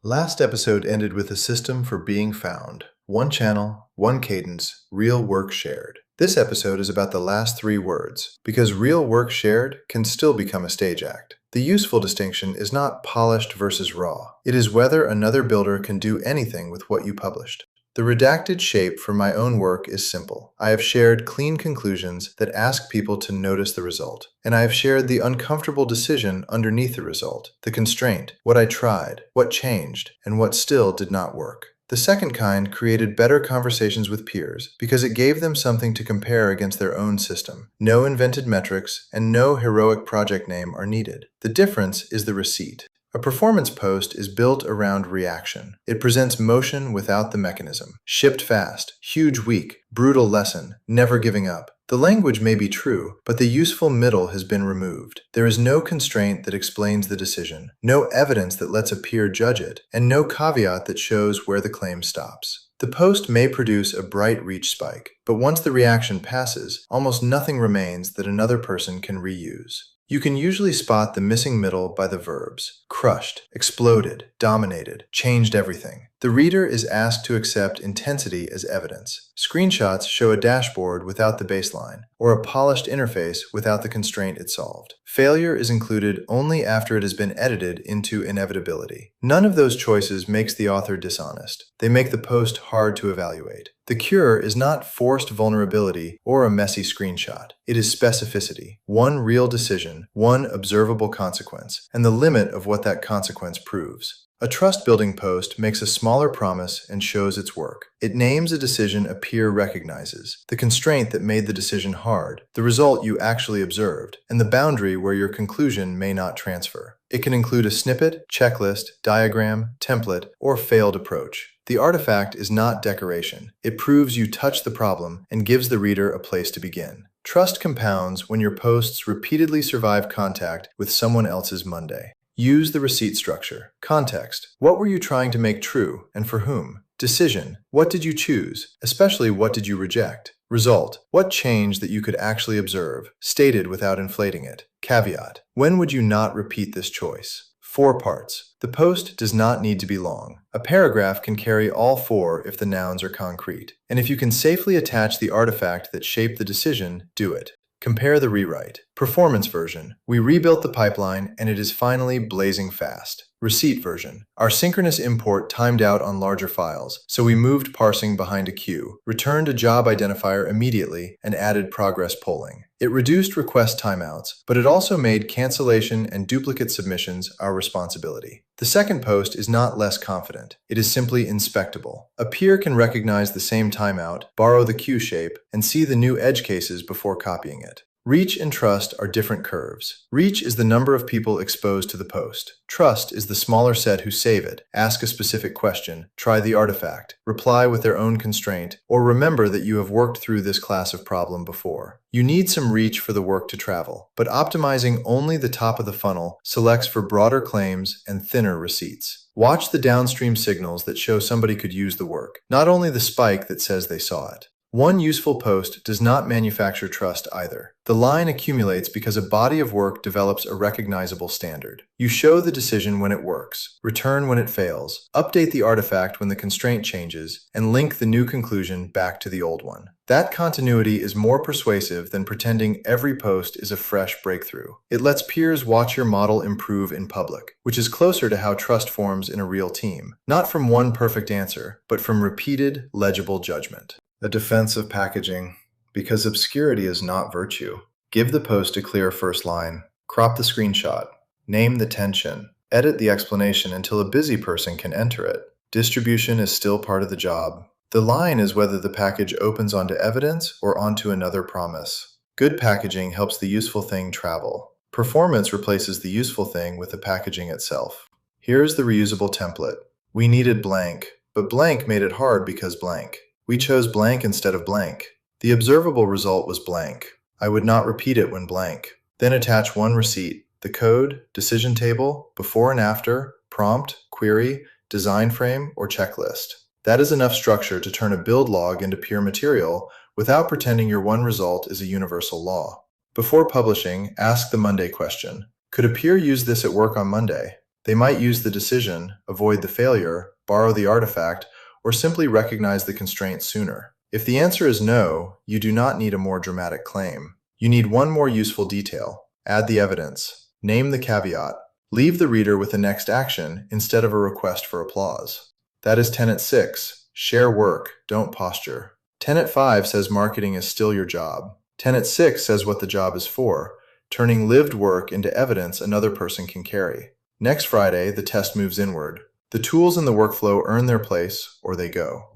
Last episode ended with a system for being found. One channel, one cadence, real work shared. This episode is about the last three words, because real work shared can still become a stage act. The useful distinction is not polished versus raw. It is whether another builder can do anything with what you published. The redacted shape for my own work is simple. I have shared clean conclusions that ask people to notice the result. And I have shared the uncomfortable decision underneath the result, the constraint, what I tried, what changed, and what still did not work. The second kind created better conversations with peers because it gave them something to compare against their own system. No invented metrics and no heroic project name are needed. The difference is the receipt. A performance post is built around reaction. It presents motion without the mechanism. Shipped fast, huge week, brutal lesson, never giving up. The language may be true, but the useful middle has been removed. There is no constraint that explains the decision, no evidence that lets a peer judge it, and no caveat that shows where the claim stops. The post may produce a bright reach spike, but once the reaction passes, almost nothing remains that another person can reuse. You can usually spot the missing middle by the verbs crushed, exploded, dominated, changed everything. The reader is asked to accept intensity as evidence. Screenshots show a dashboard without the baseline, or a polished interface without the constraint it solved. Failure is included only after it has been edited into inevitability. None of those choices makes the author dishonest. They make the post hard to evaluate. The cure is not forced vulnerability or a messy screenshot. It is specificity. One real decision, one observable consequence, and the limit of what that consequence proves. A trust-building post makes a smaller promise and shows its work. It names a decision a peer recognizes, the constraint that made the decision hard, the result you actually observed, and the boundary where your conclusion may not transfer. It can include a snippet, checklist, diagram, template, or failed approach. The artifact is not decoration. It proves you touched the problem and gives the reader a place to begin. Trust compounds when your posts repeatedly survive contact with someone else's Monday. Use the receipt structure. Context. What were you trying to make true, and for whom? Decision. What did you choose? Especially what did you reject? Result. What changed that you could actually observe? Stated without inflating it. Caveat. When would you not repeat this choice? 4 parts. The post does not need to be long. A paragraph can carry all 4 if the nouns are concrete. And if you can safely attach the artifact that shaped the decision, do it. Compare the rewrite. Performance version. We rebuilt the pipeline and it is finally blazing fast. Receipt version. Our synchronous import timed out on larger files, so we moved parsing behind a queue, returned a job identifier immediately, and added progress polling. It reduced request timeouts, but it also made cancellation and duplicate submissions our responsibility. The second post is not less confident. It is simply inspectable. A peer can recognize the same timeout, borrow the queue shape, and see the new edge cases before copying it. Reach and trust are different curves. Reach is the number of people exposed to the post. Trust is the smaller set who save it, ask a specific question, try the artifact, reply with their own constraint, or remember that you have worked through this class of problem before. You need some reach for the work to travel, but optimizing only the top of the funnel selects for broader claims and thinner receipts. Watch the downstream signals that show somebody could use the work, not only the spike that says they saw it. One useful post does not manufacture trust either. The line accumulates because a body of work develops a recognizable standard. You show the decision when it works, return when it fails, update the artifact when the constraint changes, and link the new conclusion back to the old one. That continuity is more persuasive than pretending every post is a fresh breakthrough. It lets peers watch your model improve in public, which is closer to how trust forms in a real team, not from one perfect answer, but from repeated, legible judgment. A defense of packaging. Because obscurity is not virtue. Give the post a clear first line. Crop the screenshot. Name the tension. Edit the explanation until a busy person can enter it. Distribution is still part of the job. The line is whether the package opens onto evidence or onto another promise. Good packaging helps the useful thing travel. Performance replaces the useful thing with the packaging itself. Here's the reusable template. We needed blank, but blank made it hard because blank. We chose blank instead of blank. The observable result was blank. I would not repeat it when blank. Then attach one receipt, the code, decision table, before and after, prompt, query, design frame, or checklist. That is enough structure to turn a build log into peer material without pretending your one result is a universal law. Before publishing, ask the Monday question. Could a peer use this at work on Monday? They might use the decision, avoid the failure, borrow the artifact, or simply recognize the constraint sooner. If the answer is no, you do not need a more dramatic claim. You need one more useful detail. Add the evidence. Name the caveat. Leave the reader with the next action instead of a request for applause. That is tenet 6. Share work, don't posture. Tenet 5 says marketing is still your job. Tenet 6 says what the job is for, turning lived work into evidence another person can carry. Next Friday, the test moves inward. The tools in the workflow earn their place or they go.